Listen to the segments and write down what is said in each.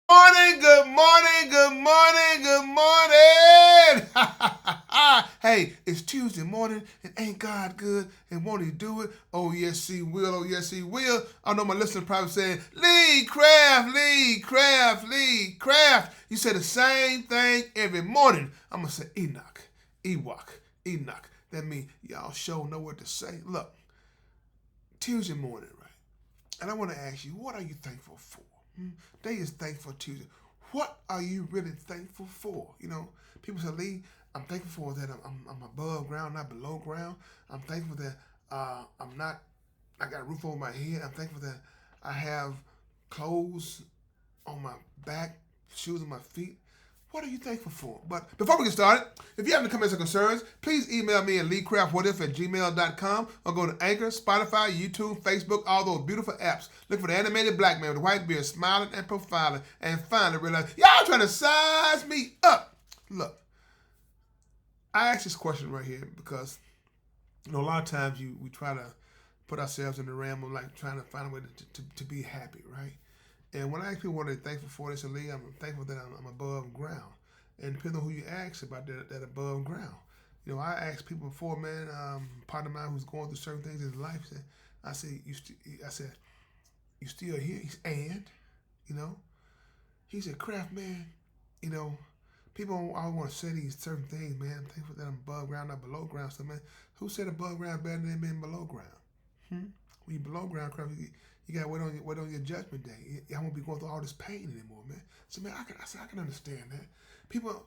Morning, good morning, good morning, good morning. Hey, it's Tuesday morning and ain't God good and won't he do it? Oh yes he will, oh yes he will. I know my listeners probably saying, Lee Craft, Lee Craft, Lee Craft. You say the same thing every morning. I'm gonna say Enoch, Ewok, Enoch. That means y'all sure know what to say. Look, Tuesday morning, right? And I want to ask you, what are you thankful for? Today is Thankful Tuesday. What are you really thankful for? People say, Lee, I'm thankful for that I'm above ground, not below ground. I'm thankful that I got a roof over my head. I'm thankful that I have clothes on my back, shoes on my feet. What are you thankful for? But before we get started, if you have any comments or concerns, please email me at leecraftwhatif@gmail.com or go to Anchor, Spotify, YouTube, Facebook, all those beautiful apps. Look for the animated black man with a white beard smiling and profiling and finally realize, y'all trying to size me up. Look, I asked this question right here because, a lot of times we try to put ourselves in the realm of like trying to find a way to be happy, right? And when I ask people what they're thankful for, they say, Lee, I'm thankful that I'm above ground. And depending on who you ask about that above ground. I asked people before, man, partner of mine who's going through certain things in his life, I said, you still here? You know, he said, Kraft, man, you know, people always want to say these certain things, man. I'm thankful that I'm above ground, not below ground. So, man, who said above ground better than being below ground? When you below ground, Kraft, you got to wait on your judgment day. I won't be going through all this pain anymore, man. So, man, I can understand that. People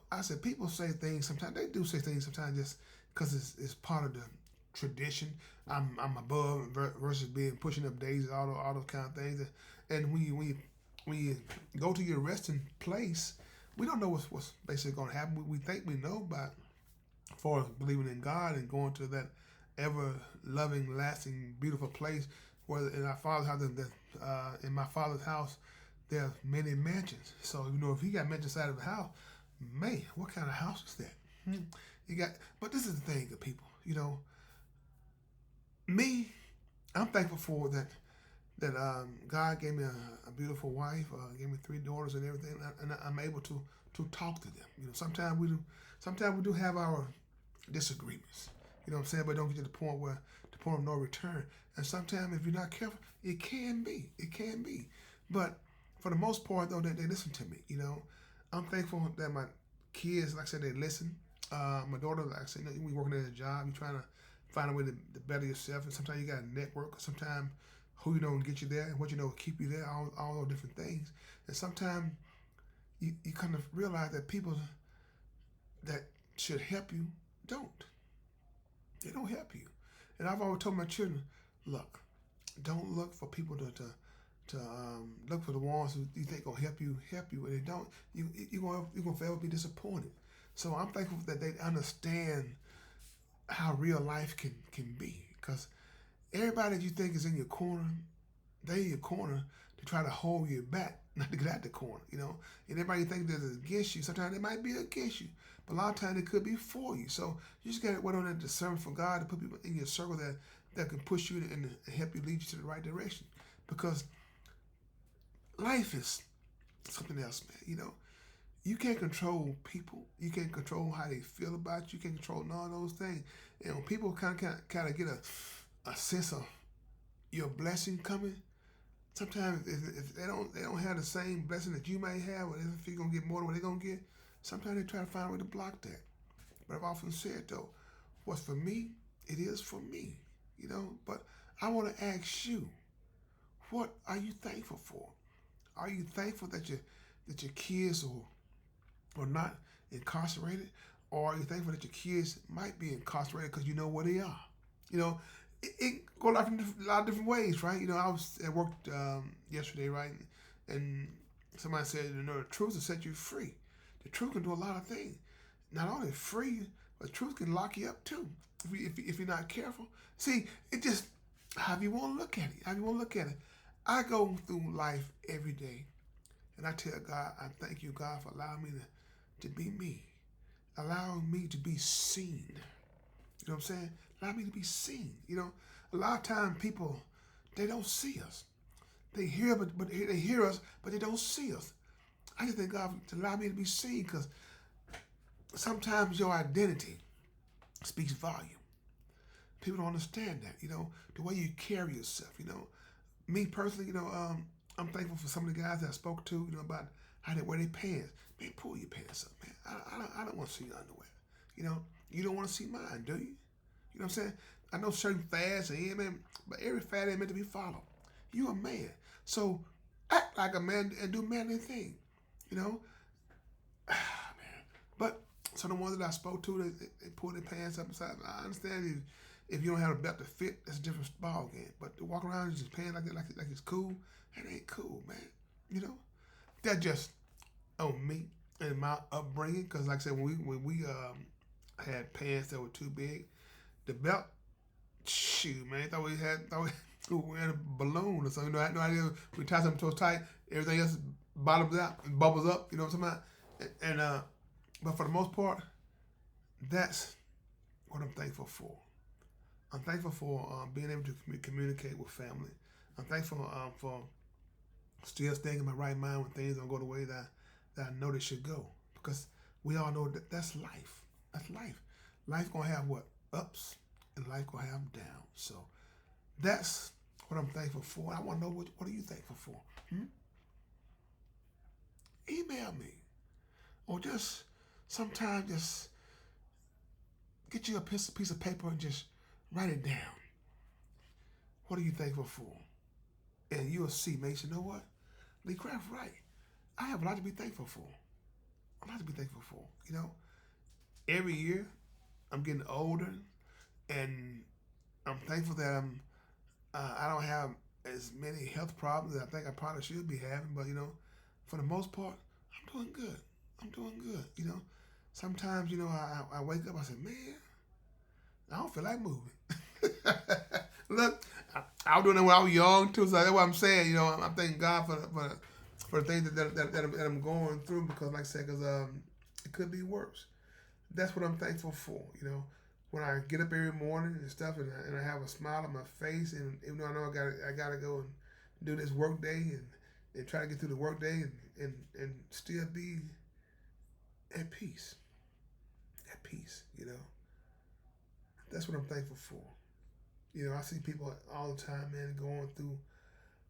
say things sometimes. They do say things sometimes just because it's part of the tradition. I'm above versus being pushing up daisies, all those kind of things. And when you go to your resting place, we don't know what's basically going to happen. We think we know, but as far as believing in God and going to that ever loving, lasting, beautiful place, where in our Father's house, in my Father's house, there are many mansions. So if he got mansions inside of the house, man, what kind of house is that? You got, but this is the thing, of people. Me, I'm thankful for that God gave me a beautiful wife, gave me 3 daughters and everything, and I'm able to talk to them. Sometimes we do have our disagreements. You know what I'm saying? But don't get to the point of no return. And sometimes if you're not careful, it can be. It can be. But for the most part, though, they listen to me. I'm thankful that my kids, like I said, they listen. My daughter, like I said, we working at a job. You're trying to find a way to better yourself, and sometimes you got to network. Sometimes who you know will get you there, and what you know will keep you there. All those different things. And sometimes you kind of realize that people that should help you don't. They don't help you. And I've always told my children, look, don't look for people to look for the ones who you think gonna help you. When they don't, you're gonna forever be disappointed. So I'm thankful that they understand how real life can be. Because everybody that you think is in your corner, they in your corner to try to hold you back, not to get out the corner. And everybody you think that is against you, sometimes they might be against you. But a lot of times it could be for you. So you just got to wait on that discernment from God to put people in your circle that can push you and help you lead you to the right direction. Because life is something else, man. You can't control people. You can't control how they feel about you. You can't control none of those things. And when people kind of get a sense of your blessing coming, sometimes if they don't have the same blessing that you may have, or if you're gonna get more than what they're gonna get, sometimes they try to find a way to block that. But I've often said though, what's for me, it is for me. But I want to ask you, what are you thankful for? Are you thankful that your kids are not incarcerated, or are you thankful that your kids might be incarcerated because you know where they are? It go a lot of different ways, right? I was at work yesterday, right, and somebody said, the truth will set you free. The truth can do a lot of things. Not only free, but the truth can lock you up too if you're not careful. See, it just how you want to look at it. How you want to look at it. I go through life every day, and I tell God, I thank you, God, for allowing me to be me, allowing me to be seen. You know what I'm saying? Allow me to be seen. A lot of times people, they don't see us. They hear us, but they don't see us. I just thank God to allow me to be seen, because sometimes your identity speaks volume. People don't understand that, the way you carry yourself, Me personally, I'm thankful for some of the guys that I spoke to, about how they wear their pants. Man, pull your pants up, man. I don't want to see your underwear. You don't want to see mine, do you? You know what I'm saying? I know certain fads are in, man, but every fad ain't meant to be followed. You a man, so act like a man and do manly things, man. But so the ones that I spoke to, they pull their pants up inside. I understand if you don't have a belt to fit, that's a different ball game. But to walk around and just pants like that, like it's cool, that ain't cool, man. That just on me and my upbringing. Because like I said, when we had pants that were too big, the belt, shoot, man, thought we were wearing a balloon or something. I had no idea. We tie something so tight, everything else bottoms out and bubbles up. You know what I'm talking about? And but for the most part, that's what I'm thankful for. I'm thankful for being able to communicate with family. I'm thankful for still staying in my right mind when things don't go the way that I know they should go. Because we all know that that's life. That's life. Life gonna have what? Ups, and life gonna have downs. So that's what I'm thankful for. I want to know what are you thankful for? Email me, or just sometimes just get you a piece of paper and just write it down. What are you thankful for? And you'll see, man. You know what? Lee Craft, right? I have a lot to be thankful for. A lot to be thankful for. Every year I'm getting older, and I'm thankful that I don't have as many health problems that I think I probably should be having. But for the most part, I'm doing good. I'm doing good. Sometimes I wake up, I say, man, I don't feel like moving. Look, I was doing that when I was young too, so that's what I'm saying. I'm thanking God for the things that I'm going through, because, like I said, it could be worse. That's what I'm thankful for. When I get up every morning and stuff, and I have a smile on my face, and even though I know I gotta go and do this work day and try to get through the work day and still be at peace. At peace, That's what I'm thankful for. I see people all the time, man, going through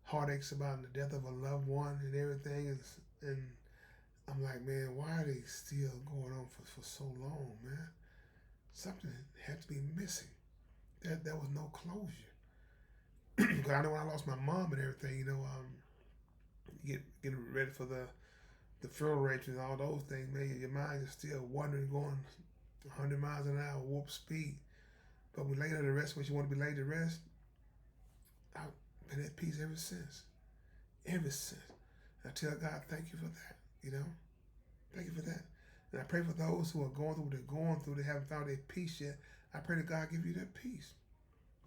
heartaches about the death of a loved one and everything, and I'm like, man, why are they still going on for so long, man? Something had to be missing. There was no closure. Because I know when I lost my mom and everything, getting ready for the funeral arrangements and all those things, man, your mind is still wandering, going 100 miles an hour, warp speed. But we laid her to rest when she wanted to be laid to rest. I've been at peace ever since. Ever since. And I tell God, thank you for that, Thank you for that. And I pray for those who are going through what they're going through, they haven't found their peace yet. I pray that God give you that peace.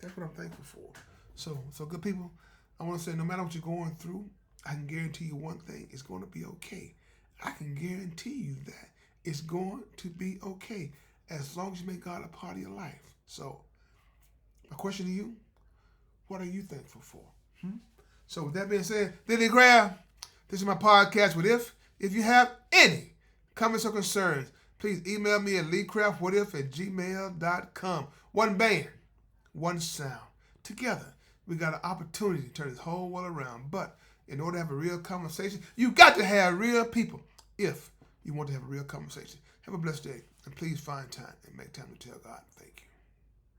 That's what I'm thankful for. So good people, I want to say, no matter what you're going through, I can guarantee you one thing, it's going to be okay. I can guarantee you that it's going to be okay as long as you make God a part of your life. So my question to you, what are you thankful for? So with that being said, Lily Graham, this is my podcast with If you have any comments or concerns, please email me at leecraftwhatif@gmail.com. One band, one sound. Together, we got an opportunity to turn this whole world around. But in order to have a real conversation, you got to have real people if you want to have a real conversation. Have a blessed day, and please find time and make time to tell God thank you.